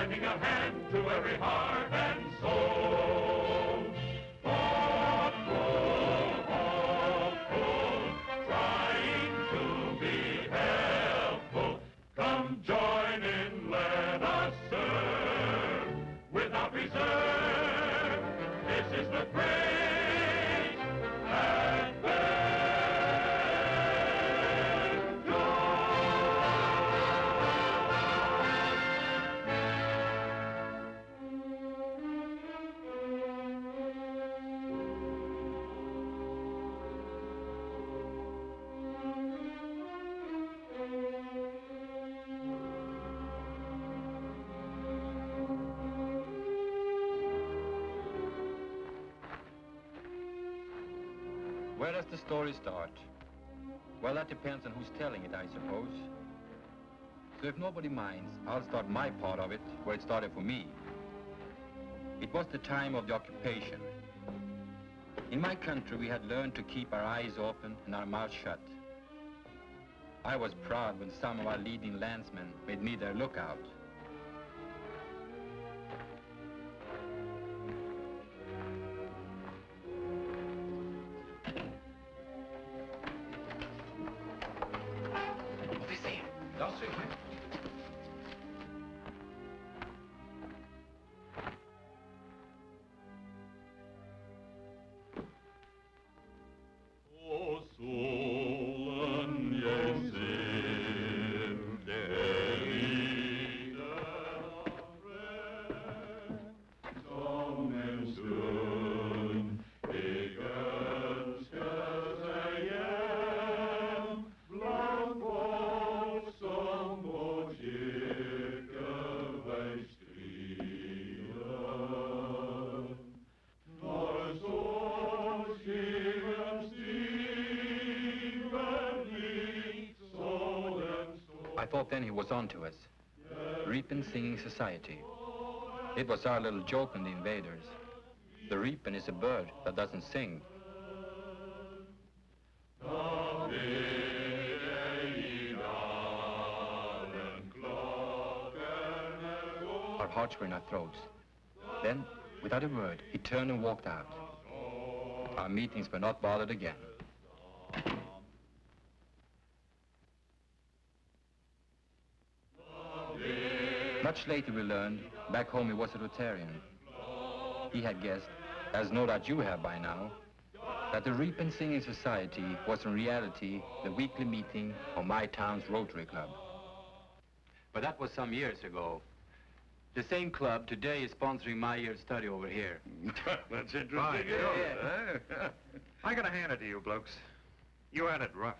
lending a hand to every heart and soul. Thoughtful, hopeful, trying to be helpful. Come join in, let us serve without reserve. This is the great adventure. Where does the story start? Well, that depends on who's telling it, I suppose. So if nobody minds, I'll start my part of it where it started for me. It was the time of the occupation. In my country, we had learned to keep our eyes open and our mouths shut. I was proud when some of our leading landsmen made me their lookout. I thought then he was on to us. Reapin Singing Society. It was our little joke on the invaders. The reapin is a bird that doesn't sing. Our hearts were in our throats. Then, without a word, he turned and walked out. Our meetings were not bothered again. Much later we learned, back home he was a Rotarian. He had guessed, as no doubt you have by now, that the Reapin Singing Society was in reality the weekly meeting of my town's Rotary Club. But that was some years ago. The same club today is sponsoring my year's study over here. That's interesting. Fine, Yeah. I gotta hand it to you, blokes. You had it rough.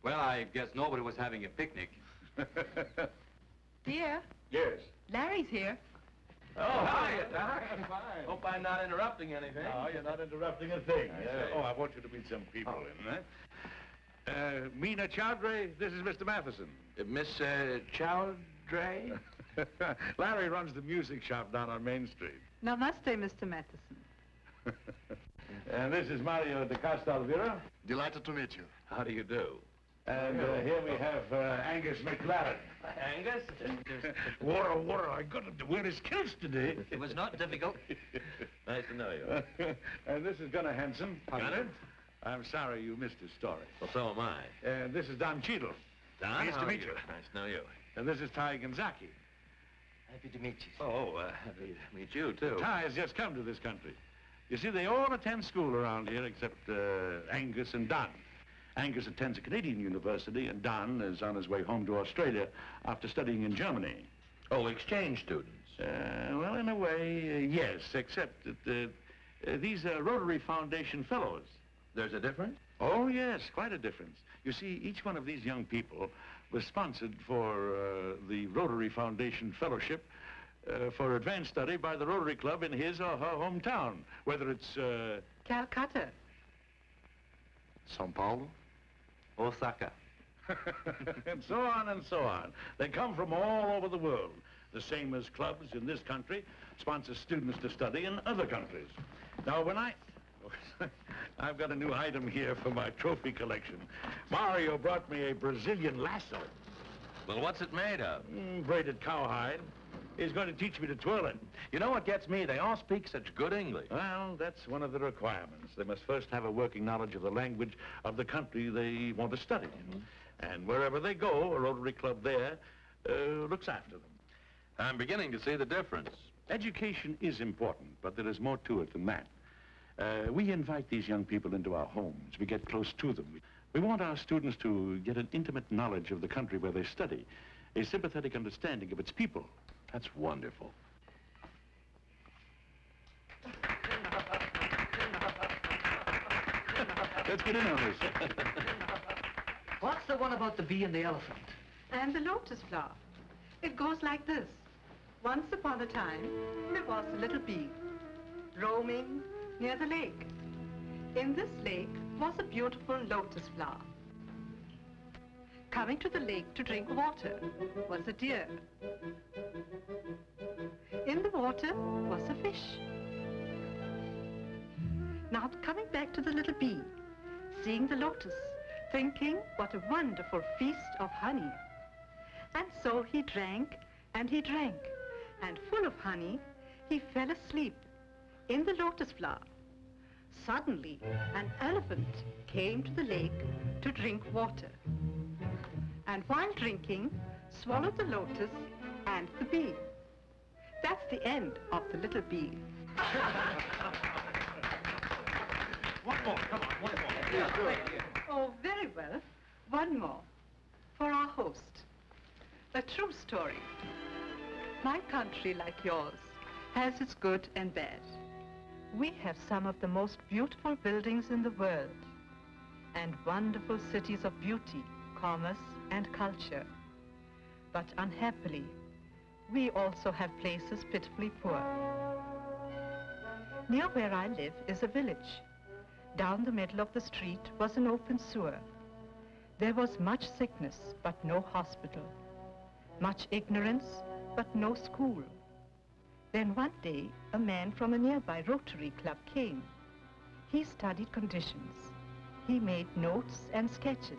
Well, I guess nobody was having a picnic. Dear, Yes. Larry's here. Oh, hi, Doc. Fine. Hope I'm not interrupting anything. No, you're not interrupting a thing. Oh, I want you to meet some people in, Mina Chowdhury, this is Mr. Matheson. Miss Chowdhury? Larry runs the music shop down on Main Street. Namaste, Mr. Matheson. And this is Mario de Castelvira. Delighted to meet you. How do you do? And here we have Angus McLaren. Angus? Water, I got him to wear his kilts today. It was not difficult. Nice to know you. And this is Gunnar Hansen. Gunnar? I'm sorry you missed his story. Well, so am I. And this is Don Cheadle. Don, Nice to meet you. Nice to know you. And this is Ty Gonzaki. Happy to meet you. Oh, happy to meet you, too. Ty has just come to this country. You see, they all attend school around here except Angus and Don. Angus attends a Canadian university, and Don is on his way home to Australia after studying in Germany. Oh, exchange students. Well, in a way, yes, except that these are Rotary Foundation fellows. There's a difference? Oh, yes, quite a difference. You see, each one of these young people was sponsored for the Rotary Foundation Fellowship for advanced study by the Rotary Club in his or her hometown, whether it's... Calcutta. Sao Paulo? Osaka. and so on and so on. They come from all over the world, the same as clubs in this country sponsor students to study in other countries. Now, when I've got a new item here for my trophy collection. Mario brought me a Brazilian lasso. Well, what's it made of? Braided cowhide. He's going to teach me to twirl it. You know what gets me? They all speak such good English. Well, that's one of the requirements. They must first have a working knowledge of the language of the country they want to study. And wherever they go, a Rotary Club there looks after them. I'm beginning to see the difference. Education is important, but there is more to it than that. We invite these young people into our homes. We get close to them. We want our students to get an intimate knowledge of the country where they study, a sympathetic understanding of its people. That's wonderful. Let's get in on this. What's the one about the bee and the elephant? And the lotus flower. It goes like this. Once upon a time, there was a little bee roaming near the lake. In this lake was a beautiful lotus flower. Coming to the lake to drink water was a deer. In the water was a fish. Now coming back to the little bee, seeing the lotus, thinking what a wonderful feast of honey. And so he drank and he drank, and full of honey, he fell asleep in the lotus flower. Suddenly, an elephant came to the lake to drink water. And while drinking, swallowed the lotus and the bee. That's the end of the little bee. One more, come on, one more. Oh, very well. One more for our host. A true story. My country, like yours, has its good and bad. We have some of the most beautiful buildings in the world and wonderful cities of beauty, commerce, and culture. But unhappily, we also have places pitifully poor. Near where I live is a village. Down the middle of the street was an open sewer. There was much sickness, but no hospital. Much ignorance, but no school. Then one day, a man from a nearby Rotary Club came. He studied conditions. He made notes and sketches.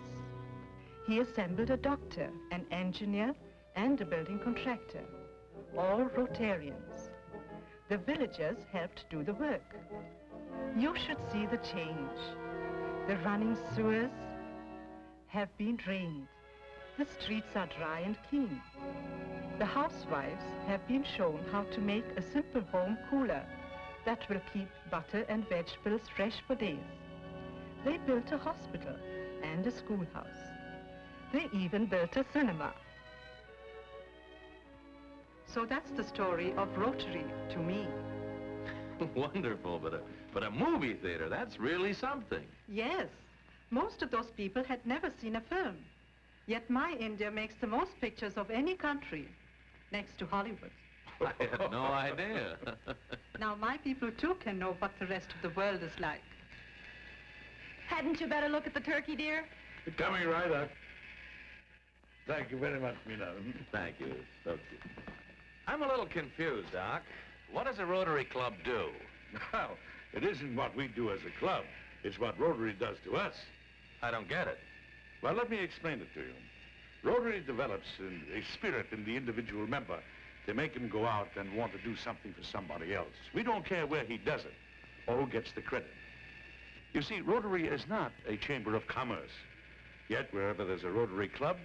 He assembled a doctor, an engineer, and a building contractor, all Rotarians. The villagers helped do the work. You should see the change. The running sewers have been drained. The streets are dry and clean. The housewives have been shown how to make a simple home cooler that will keep butter and vegetables fresh for days. They built a hospital and a schoolhouse. They even built a cinema. So that's the story of Rotary to me. Wonderful, but a movie theater, that's really something. Yes, most of those people had never seen a film. Yet my India makes the most pictures of any country, next to Hollywood. I had no idea. Now my people too can know what the rest of the world is like. Hadn't you better look at the turkey, dear? Coming right up. Thank you very much, Mina. Thank you. Okay. I'm a little confused, Doc. What does a Rotary Club do? Well, it isn't what we do as a club. It's what Rotary does to us. I don't get it. Well, let me explain it to you. Rotary develops a spirit in the individual member to make him go out and want to do something for somebody else. We don't care where he does it or who gets the credit. You see, Rotary is not a chamber of commerce. Yet, wherever there's a Rotary Club,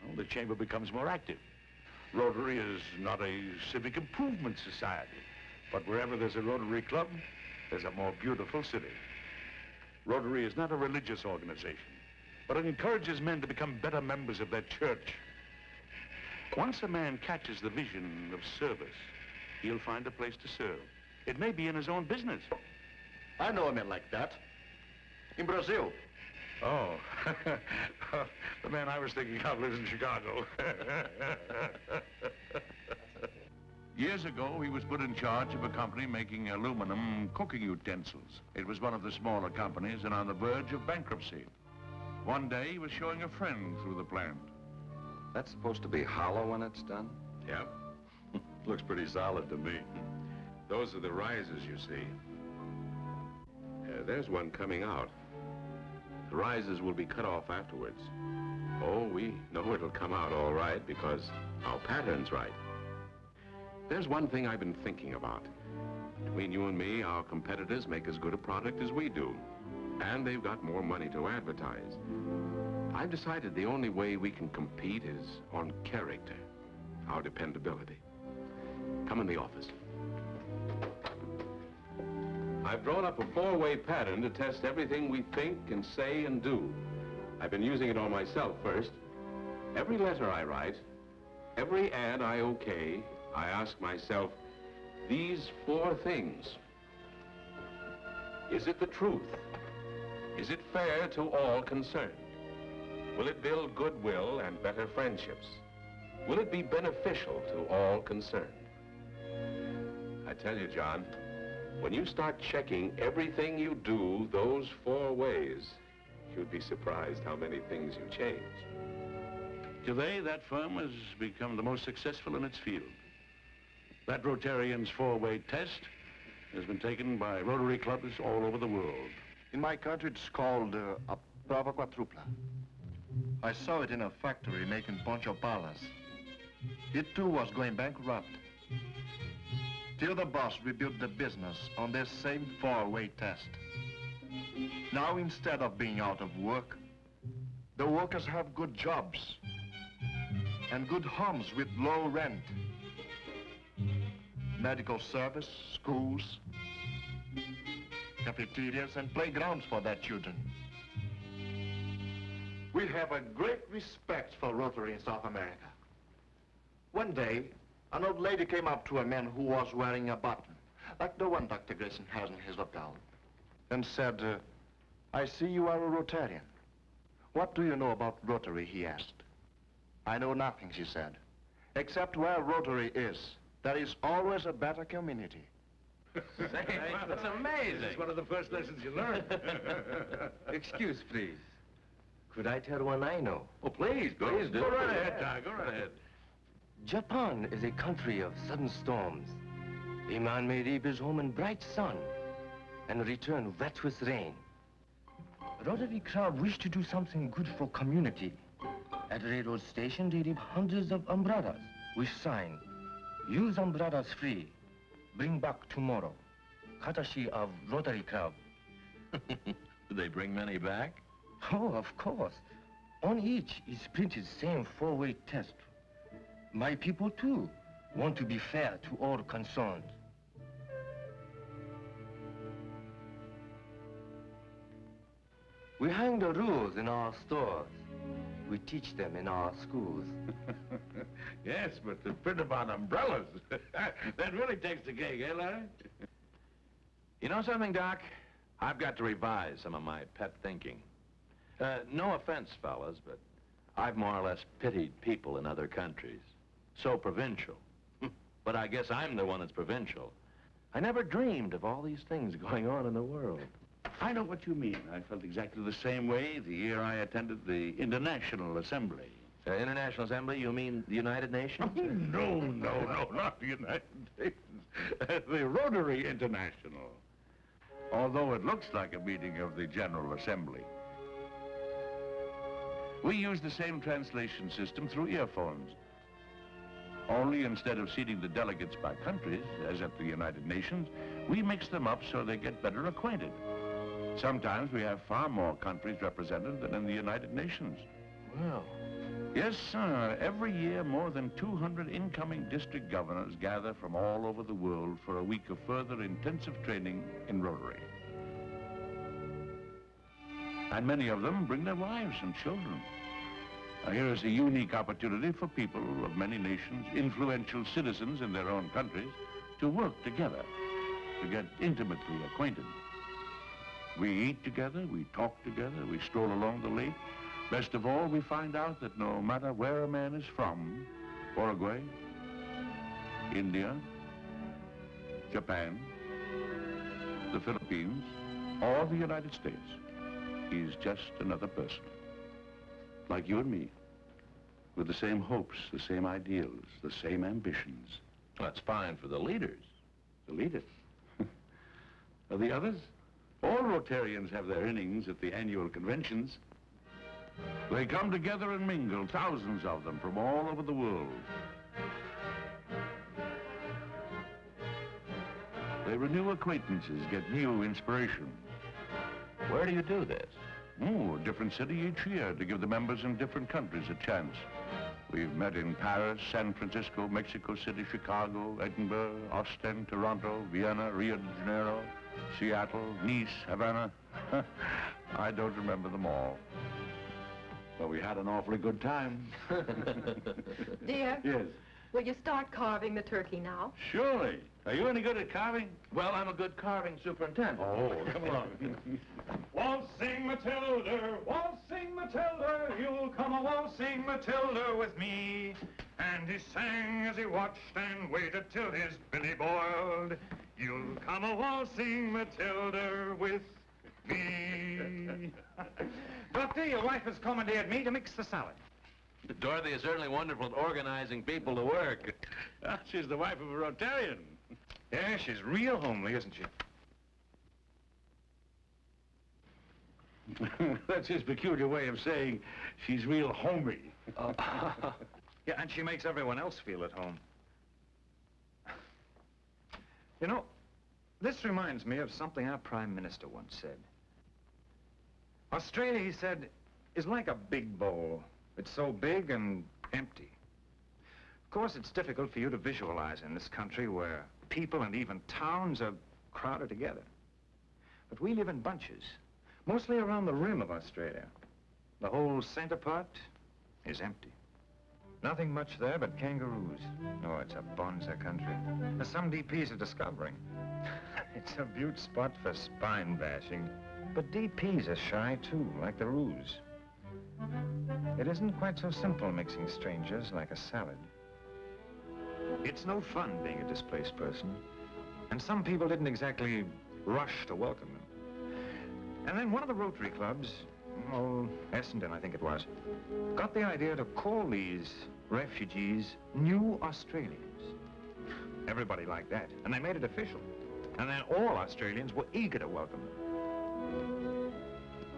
well, the chamber becomes more active. Rotary is not a civic improvement society, but wherever there's a Rotary Club, there's a more beautiful city. Rotary is not a religious organization, but it encourages men to become better members of their church. Once a man catches the vision of service, he'll find a place to serve. It may be in his own business. I know a man like that. In Brazil. Oh, the man I was thinking of lives in Chicago. Years ago, he was put in charge of a company making aluminum cooking utensils. It was one of the smaller companies and on the verge of bankruptcy. One day, he was showing a friend through the plant. That's supposed to be hollow when it's done? Yep. Looks pretty solid to me. Those are the rises, you see. There's one coming out. The rises will be cut off afterwards. Oh, we know it'll come out all right because our pattern's right. There's one thing I've been thinking about. Between you and me, our competitors make as good a product as we do. And they've got more money to advertise. I've decided the only way we can compete is on character, our dependability. Come in the office. I've drawn up a 4-way pattern to test everything we think and say and do. I've been using it on myself first. Every letter I write, every ad I okay, I ask myself these 4 things. Is it the truth? Is it fair to all concerned? Will it build goodwill and better friendships? Will it be beneficial to all concerned? I tell you, John, when you start checking everything you do those 4 ways, you'd be surprised how many things you change. Today, that firm has become the most successful in its field. That Rotarian's 4-way test has been taken by Rotary clubs all over the world. In my country, it's called a prova quadrupla. I saw it in a factory making poncho palas. It too was going bankrupt. Till the boss rebuilt the business on this same 4-way test. Now, instead of being out of work, the workers have good jobs and good homes with low rent. Medical service, schools, cafeterias, and playgrounds for their children. We have a great respect for Rotary in South America. One day, an old lady came up to a man who was wearing a button, like the one Dr. Grayson has in his locale, and said, I see you are a Rotarian. What do you know about Rotary, he asked. I know nothing, she said, except where Rotary is. There is always a better community. That's amazing. It's one of the first lessons you learn. Excuse, please. Could I tell one I know? Oh, please, Go right ahead, Ty. Go right ahead. Japan is a country of sudden storms. A man may leave his home in bright sun and return wet with rain. Rotary Club wish to do something good for community. At railroad station, they leave hundreds of umbrellas with sign, use umbrellas free, bring back tomorrow. Courtesy of Rotary Club. Do they bring many back? Oh, of course. On each is printed same 4-way test. My people, too, want to be fair to all concerned. We hang the rules in our stores. We teach them in our schools. Yes, but to print them on umbrellas, that really takes the cake, eh, Larry? You know something, Doc? I've got to revise some of my pet thinking. No offense, fellas, but I've more or less pitied people in other countries. So provincial. But I guess I'm the one that's provincial. I never dreamed of all these things going on in the world. I know what you mean. I felt exactly the same way the year I attended the International Assembly. International Assembly, you mean the United Nations? No, not the United Nations. The Rotary International. Although it looks like a meeting of the General Assembly. We use the same translation system through earphones. Only instead of seating the delegates by countries, as at the United Nations, we mix them up so they get better acquainted. Sometimes we have far more countries represented than in the United Nations. Well, Yes, sir. Every year, more than 200 incoming district governors gather from all over the world for a week of further intensive training in Rotary. And many of them bring their wives and children. Now, here is a unique opportunity for people of many nations, influential citizens in their own countries, to work together, to get intimately acquainted. We eat together, we talk together, we stroll along the lake. Best of all, we find out that no matter where a man is from, Uruguay, India, Japan, the Philippines, or the United States, he's just another person. Like you and me, with the same hopes, the same ideals, the same ambitions. That's fine for the leaders. The leaders. Are the others? All Rotarians have their innings at the annual conventions. They come together and mingle, thousands of them from all over the world. They renew acquaintances, get new inspiration. Where do you do this? Oh, a different city each year to give the members in different countries a chance. We've met in Paris, San Francisco, Mexico City, Chicago, Edinburgh, Austin, Toronto, Vienna, Rio de Janeiro, Seattle, Nice, Havana. I don't remember them all. But we had an awfully good time. Dear? Yes. Will you start carving the turkey now? Surely. Are you any good at carving? Well, I'm a good carving superintendent. Oh, come along. Waltzing Matilda, waltzing Matilda, you'll come a waltzing Matilda with me. And he sang as he watched and waited till his billy boiled. You'll come a waltzing Matilda with me. Doctor, your wife has commandeered me to mix the salad. Dorothy is certainly wonderful at organizing people to work. Ah, she's the wife of a Rotarian. Yeah, she's real homely, isn't she? That's his peculiar way of saying she's real homey. Yeah, and she makes everyone else feel at home. You know, this reminds me of something our Prime Minister once said. Australia, he said, is like a big bowl. It's so big and empty. Of course, it's difficult for you to visualize in this country where people and even towns are crowded together. But we live in bunches, mostly around the rim of Australia. The whole center part is empty. Nothing much there but kangaroos. Oh, it's a bonza country, as some DPs are discovering. It's a beaut spot for spine bashing. But DPs are shy, too, like the roos. It isn't quite so simple mixing strangers like a salad. It's no fun being a displaced person. And some people didn't exactly rush to welcome them. And then one of the Rotary clubs, oh, Essendon, I think it was, got the idea to call these refugees New Australians. Everybody liked that, and they made it official. And then all Australians were eager to welcome them.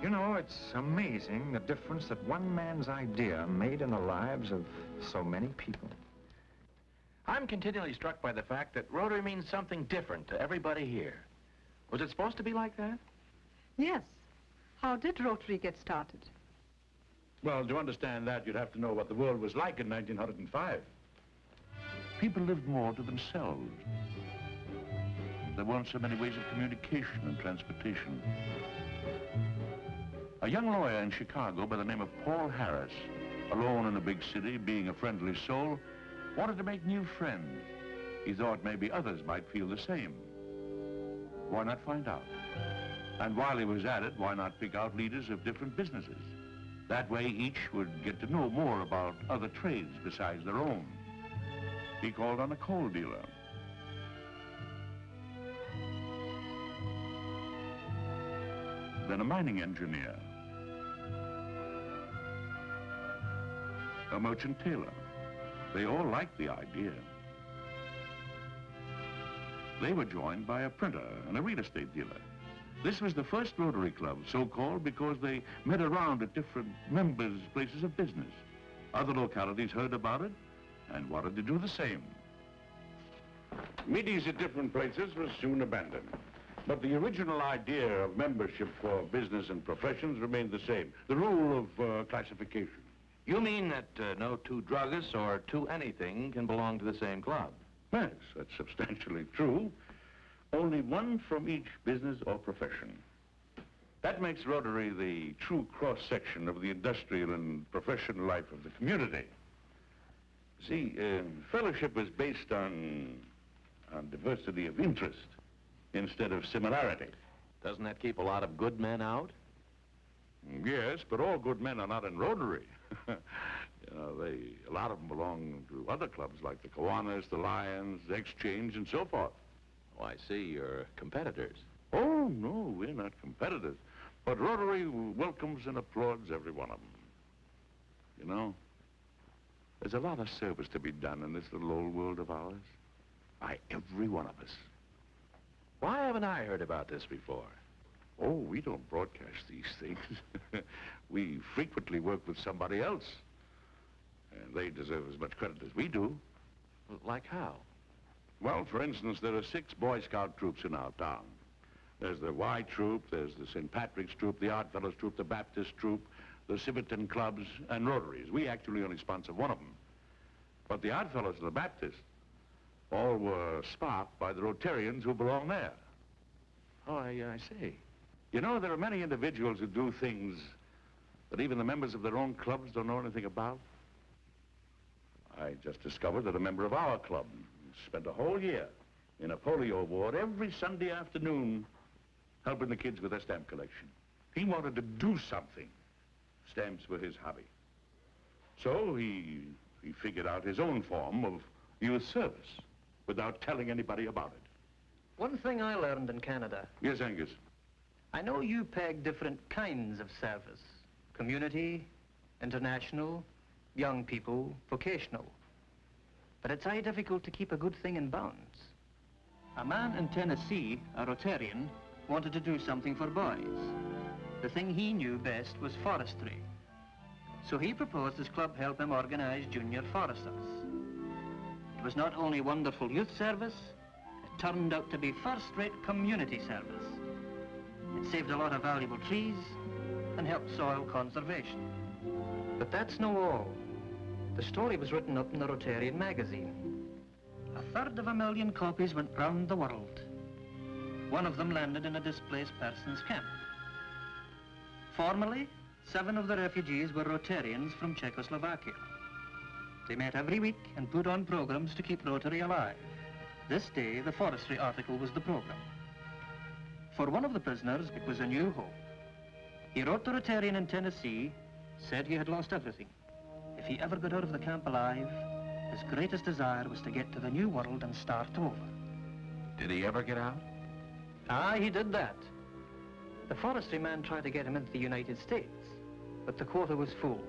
You know, it's amazing the difference that one man's idea made in the lives of so many people. I'm continually struck by the fact that Rotary means something different to everybody here. Was it supposed to be like that? Yes. How did Rotary get started? Well, to understand that, you'd have to know what the world was like in 1905. People lived more to themselves. There weren't so many ways of communication and transportation. A young lawyer in Chicago by the name of Paul Harris, alone in a big city, being a friendly soul, wanted to make new friends. He thought maybe others might feel the same. Why not find out? And while he was at it, why not pick out leaders of different businesses? That way each would get to know more about other trades besides their own. He called on a coal dealer. Then a mining engineer. A merchant tailor. They all liked the idea. They were joined by a printer and a real estate dealer. This was the first Rotary Club, so-called because they met around at different members' places of business. Other localities heard about it and wanted to do the same. Meetings at different places was soon abandoned. But the original idea of membership for business and professions remained the same. The rule of classification. You mean that no two druggists or two anything can belong to the same club? Yes, that's substantially true. Only one from each business or profession. That makes Rotary the true cross-section of the industrial and professional life of the community. See, fellowship is based on diversity of interest instead of similarity. Doesn't that keep a lot of good men out? Yes, but all good men are not in Rotary. You know, a lot of them belong to other clubs like the Kiwanis, the Lions, the Exchange, and so forth. Oh, I see. You're competitors. Oh, no, we're not competitors. But Rotary welcomes and applauds every one of them. You know, there's a lot of service to be done in this little old world of ours. By every one of us. Why haven't I heard about this before? Oh, we don't broadcast these things. We frequently work with somebody else. And they deserve as much credit as we do. Like how? Well, for instance, there are 6 Boy Scout troops in our town. There's the Y Troop, there's the St. Patrick's Troop, the Odd Fellows Troop, the Baptist Troop, the Civitan Clubs, and Rotaries. We actually only sponsor one of them. But the Odd Fellows and the Baptists all were sparked by the Rotarians who belong there. Oh, I see. You know, there are many individuals who do things that even the members of their own clubs don't know anything about. I just discovered that a member of our club spent a whole year in a polio ward every Sunday afternoon helping the kids with their stamp collection. He wanted to do something. Stamps were his hobby. So he figured out his own form of youth service without telling anybody about it. One thing I learned in Canada. Yes, Angus? I know you peg different kinds of service. Community, international, young people, vocational. But it's aye difficult to keep a good thing in bounds. A man in Tennessee, a Rotarian, wanted to do something for boys. The thing he knew best was forestry. So he proposed his club help him organize junior foresters. It was not only wonderful youth service, it turned out to be first-rate community service. It saved a lot of valuable trees and helped soil conservation. But that's no all. The story was written up in the Rotarian magazine. 250,000 copies went round the world. One of them landed in a displaced persons camp. Formerly, 7 of the refugees were Rotarians from Czechoslovakia. They met every week and put on programs to keep Rotary alive. This day, the forestry article was the program. For one of the prisoners, it was a new hope. He wrote the Rotarian in Tennessee, said he had lost everything. If he ever got out of the camp alive, his greatest desire was to get to the new world and start over. Did he ever get out? Ah, he did that. The forestry man tried to get him into the United States, but the quota was full.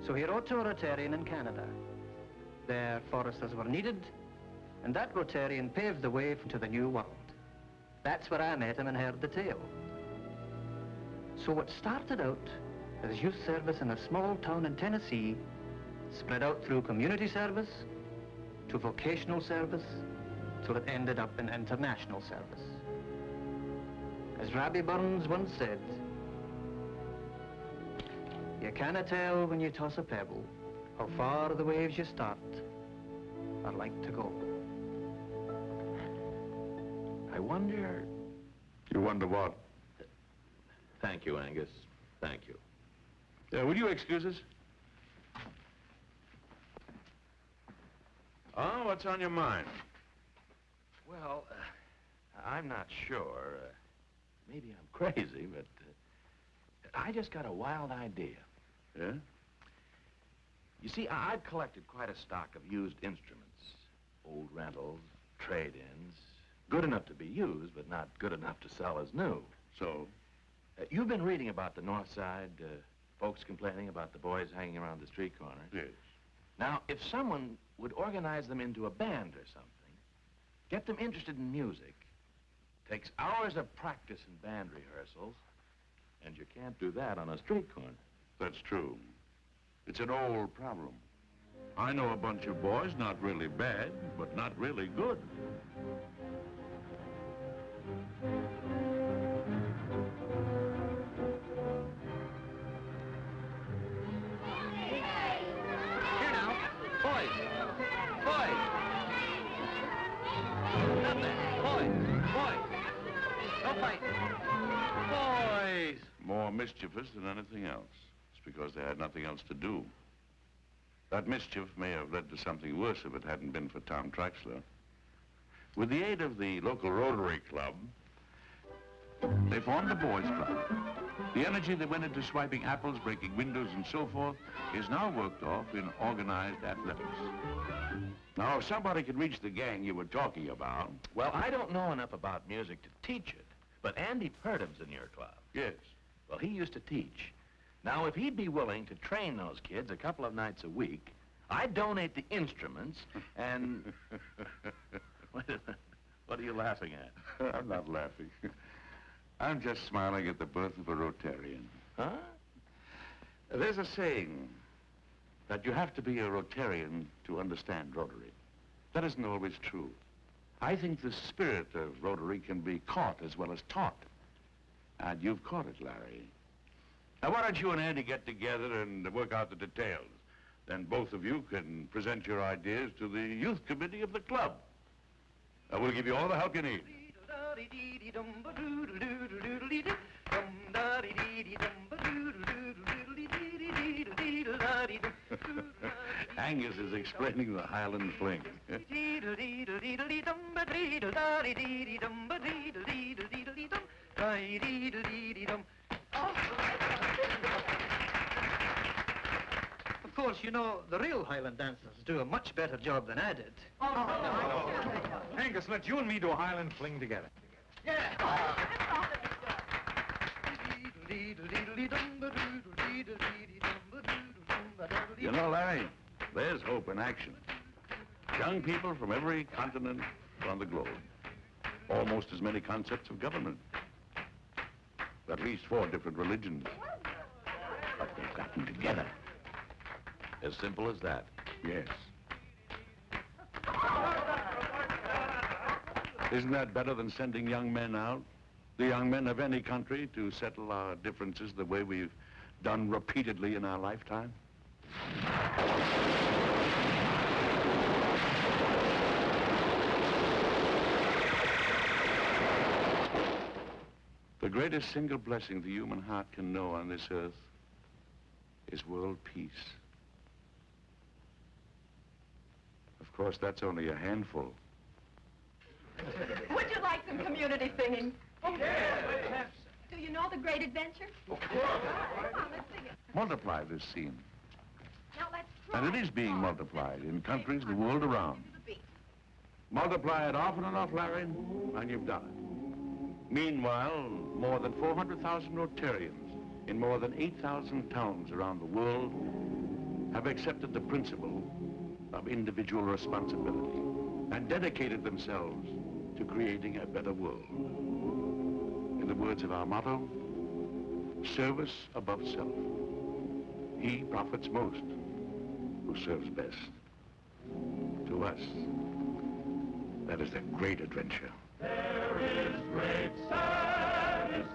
So he wrote to a Rotarian in Canada. There, foresters were needed, and that Rotarian paved the way to the new world. That's where I met him and heard the tale. So what started out as youth service in a small town in Tennessee spread out through community service to vocational service till it ended up in international service. As Robbie Burns once said, you cannot tell when you toss a pebble how far the waves you start are like to go. I wonder... You wonder what? Thank you, Angus. Thank you. Will you excuse us? Oh, what's on your mind? Well, I'm not sure. Maybe I'm crazy, but I just got a wild idea. Yeah? You see, I've collected quite a stock of used instruments, old rentals, trade-ins, good enough to be used, but not good enough to sell as new. So? You've been reading about the North Side, folks complaining about the boys hanging around the street corners. Yes. Now, if someone would organize them into a band or something, get them interested in music, takes hours of practice and band rehearsals, and you can't do that on a street corner. That's true. It's an old problem. I know a bunch of boys, not really bad, but not really good. Here now, boys, boys. Stop there, boys. Don't fight. Boys. More mischievous than anything else. It's because they had nothing else to do. That mischief may have led to something worse if it hadn't been for Tom Traxler. With the aid of the local Rotary Club, they formed the Boys Club. The energy that went into swiping apples, breaking windows, and so forth is now worked off in organized athletics. Now, if somebody could reach the gang you were talking about... Well, I don't know enough about music to teach it, but Andy Purdham's in your club. Yes. Well, he used to teach. Now, if he'd be willing to train those kids a couple of nights a week, I'd donate the instruments and... What are you laughing at? I'm not laughing. I'm just smiling at the birth of a Rotarian. Huh? There's a saying that you have to be a Rotarian to understand Rotary. That isn't always true. I think the spirit of Rotary can be caught as well as taught. And you've caught it, Larry. Now, why don't you and Andy get together and work out the details? Then both of you can present your ideas to the youth committee of the club. We'll give you all the help you need. Angus is explaining the Highland Fling. Of course, you know, the real Highland dancers do a much better job than I did. Angus, let you and me do a Highland Fling together. You know, Larry, there's hope in action. Young people from every continent on the globe. Almost as many concepts of government. At least 4 different religions. But they've gotten together. As simple as that. Yes. Isn't that better than sending young men out? The young men of any country to settle our differences the way we've done repeatedly in our lifetime? The greatest single blessing the human heart can know on this earth is world peace. Of course, that's only a handful. Would you like some community singing? Oh, yes. Do you know The Great Adventure? Of course. Come on, let's sing it. Multiply this scene. Now let's try. And it is being multiplied in countries the world around. Multiply it often enough, Larry, and you've done it. Meanwhile, more than 400,000 Rotarians in more than 8,000 towns around the world have accepted the principle of individual responsibility and dedicated themselves to creating a better world. In the words of our motto, service above self. He profits most who serves best. To us, that is the great adventure. There is great satisfaction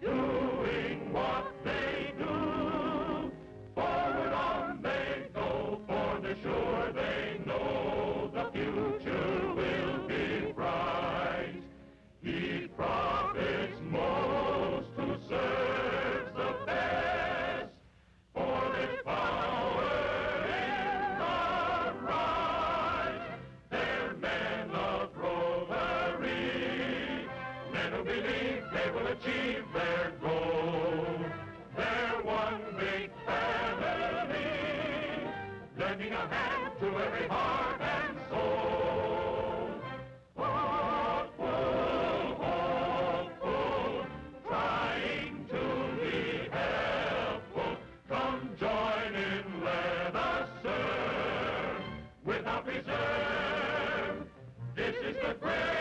doing what they do. Forward on they go, for they're sure they know the future will be bright. He profits most who serves the best, for there's power in the right. They're men of Rotary, men who believe they will achieve their goal. They're one big family, lending a hand to every heart and soul. Hopeful, hopeful, trying to be helpful. Come join in, let us serve without reserve. This is the great